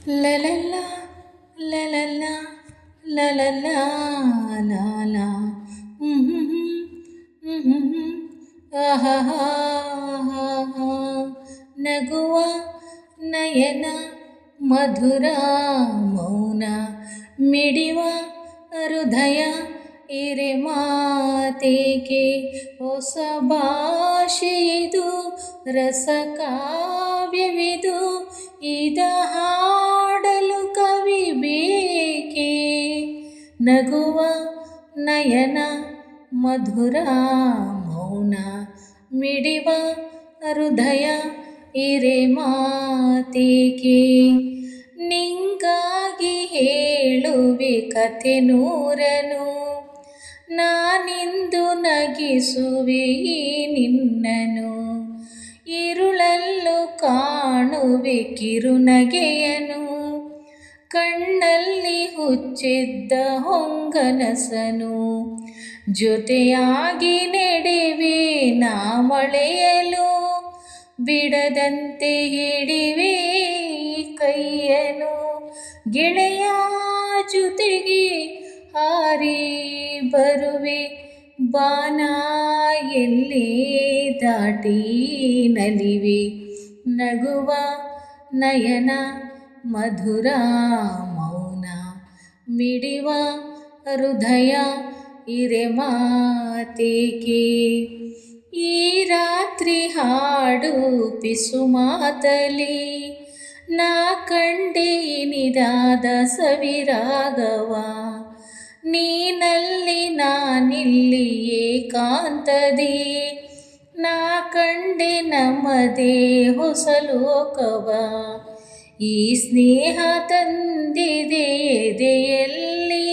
La la la, la la la, la la la, la la. ಆಹಾ ನಗುವ ನಯನ ಮಧುರ ಮೌನ ಮಿಡಿವ ಹೃದಯ ಇರೆ ಮಾತೇಕೆ ಹೊಸ ಭಾಷೆಯಿದು ರಸ ಕಾವ್ಯವಿದು ಇದ ಹಾಡಲು ಕವಿ ಬೇಕೆ ನಗುವ ನಯನ ಮಧುರ ಮೌನ ಮಿಡಿವ ಹೃದಯ ಇರೆ ಮಾತೇಕೆ ನಿಂಗಾಗಿ ಹೇಳುವೆ ಕಥೆ ನೂರನು ನಾನಿಂದು ನಗಿಸುವೆ ಈ ನಿನ್ನನು ഇരുಳಲ್ಲೂ ಕಾಣುವೆ ಕಿರುನಗೆಯನು ಕಣ್ಣಲ್ಲಿ ಹುಚ್ಚಿದ್ದ ಹೊಂಗನಸನು ಜೊತೆಯಾಗಿ ನೆಡೆವೆ ನಾ ಮಳೆಯಲು ಬಿಡದಂತೆ ಹಿಡಿವೆ ಕೈಯನು ಗೆಳೆಯ ಜೊತೆಗೆ ಹಾರಿ ಬರುವೆ ಬಾನ ಎಲ್ಲೇ ದಾಟಿ ನಲಿವೆ ನಗುವ ನಯನ ಮಧುರ ಮೌನ ಮಿಡಿವ ಹೃದಯ ಇರೆ ಮಾತೇಕೆ ಈ ರಾತ್ರಿ ಹಾಡು ಪಿಸು ಮಾತಲಿ ನಾ ಕಂಡೆ ನಿದಾದ ಸವಿರಾಗವ ನೀನಲ್ಲಿ ನಾನಿಲ್ಲಿ ಏಕಾಂತದಿ ನಾ ಕಂಡೆ ನಮ್ಮದೇ ಹೊಸ ಲೋಕವ ಈ ಸ್ನೇಹ ತಂದಿದೆ ಎದೆಯಲ್ಲಿ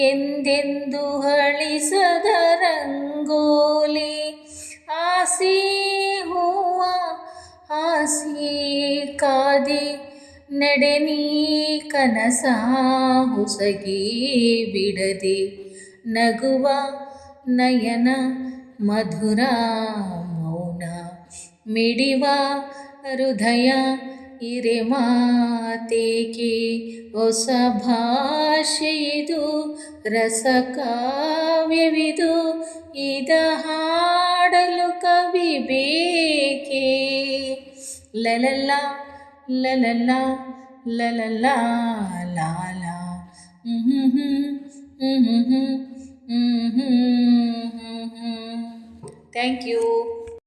ಎಂದೆಂದು ಹಳಿಸದ ರಂಗೋಲಿ ಆಸೆ ಹೂವ ಆಸೆ ಕಾದೆ ನಡೆನೀ ಕನಸ ಹುಸಗಿ ಬಿಡದೆ ನಗುವ ನಯನ ಮಧುರ ಮೌನ ಮಿಡಿವ ಹೃದಯ ಇರೆ ಮಾತೇಕೆ ಹೊಸ ಭಾಷೆಯಿದು ರಸ ಕಾವ್ಯವಿದು ಇದ ಹಾಡಲು ಕವಿ ಬೇಕೆ ಲಲಲ್ಲ ಲಲಲ್ಲ ಲಲಲ್ಲ ಲಾಲ ಥ್ಯಾಂಕ್ ಯು.